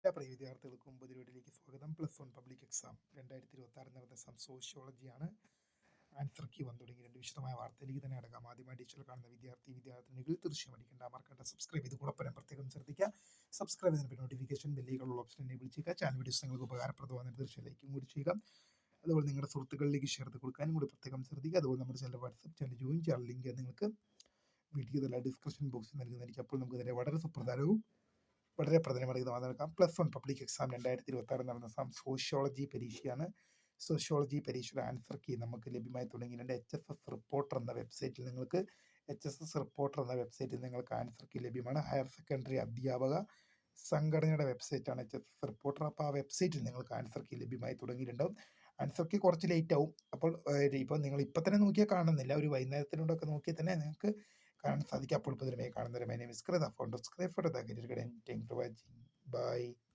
എല്ലാ പ്രിയ വിദ്യാർത്ഥികൾക്കും പുതിയ വീഡിയോയിലേക്ക് സ്വാഗതം. +1 പബ്ലിക് എക്സാം 2026 നടന്ന എക്സാം സോഷ്യോളജിയാണ്. ആൻസർ കീ വന്നു തുടങ്ങി. വിശദമായ വാർത്തയിലേക്ക് തന്നെ അടങ്ങാം. ആദ്യമായി ടീച്ചർ കാണുന്ന വിദ്യാർത്ഥിനികൾ തീർച്ചയായും അടിക്കേണ്ട മറക്കേണ്ട സബ്സ്ക്രൈബ് ചെയ്ത് കൂടെ പ്രത്യേകം ശ്രദ്ധിക്കുക. സബ്സ്ക്രൈബ് ചെയ്തതിന് നോട്ടിഫിക്കേഷൻ ബെല്ലുകളുള്ള ഓപ്ഷൻ എനേബിൾ ചെയ്യുക. ചാനൽ വീഡിയോസ് നിങ്ങൾക്ക് ഉപകാരപ്രദമായ തീർച്ചയായും ലൈക്കും കൂടി ചെയ്യുക. അതുപോലെ നിങ്ങളുടെ സുഹൃത്തുക്കളിലേക്ക് ഷെയർ ചെയ്ത് കൊടുക്കാനും കൂടി പ്രത്യേകം ശ്രദ്ധിക്കുക. അതുപോലെ നമ്മുടെ ചാനൽ വാട്സ്ആപ്പ് ചാനൽ ജോയിൻ ചെയ്യാൻ ലിങ്ക് നിങ്ങൾക്ക് വീഡിയോ ഡിസ്ക്രിപ്ഷൻ ബോക്സിൽ നൽകുന്നതായിരിക്കും. അപ്പോൾ നമുക്ക് ഇതിനെ വളരെ സുപ്രധാനവും വളരെ പ്രധാനമറിയുന്നതാക്കാം. +1 പബ്ലിക് എക്സാം 2026 നടന്ന എക്സാം സോഷ്യോളജി പരീക്ഷയാണ്. സോഷ്യോളജി പരീക്ഷയുടെ ആൻസർ കീ നമുക്ക് ലഭ്യമായി തുടങ്ങിയിട്ടുണ്ട്. HSS റിപ്പോർട്ടർ എന്ന വെബ്സൈറ്റിൽ നിങ്ങൾക്ക് ആൻസർ കീ ലഭ്യമാണ്. ഹയർ സെക്കൻഡറി അധ്യാപക സംഘടനയുടെ വെബ്സൈറ്റാണ് HSS റിപ്പോർട്ടർ. അപ്പോൾ ആ വെബ്സൈറ്റിൽ നിങ്ങൾക്ക് ആൻസർ കീ ലഭ്യമായി തുടങ്ങിയിട്ടുണ്ടാവും. ആൻസർ കീ കുറച്ച് ലേറ്റ് ആവും. അപ്പോൾ നിങ്ങൾ ഇപ്പം തന്നെ നോക്കിയാൽ കാണുന്നില്ല. ഒരു വൈകുന്നേരത്തിനോടൊക്കെ നോക്കിയാൽ തന്നെ നിങ്ങൾക്ക് കാണാൻ സാധിക്കും. അപ്പോൾ പുതിയതായി കാണുന്നവരെ മൈ നെയിം ഇസ് കൃത ഫോർ ബൈ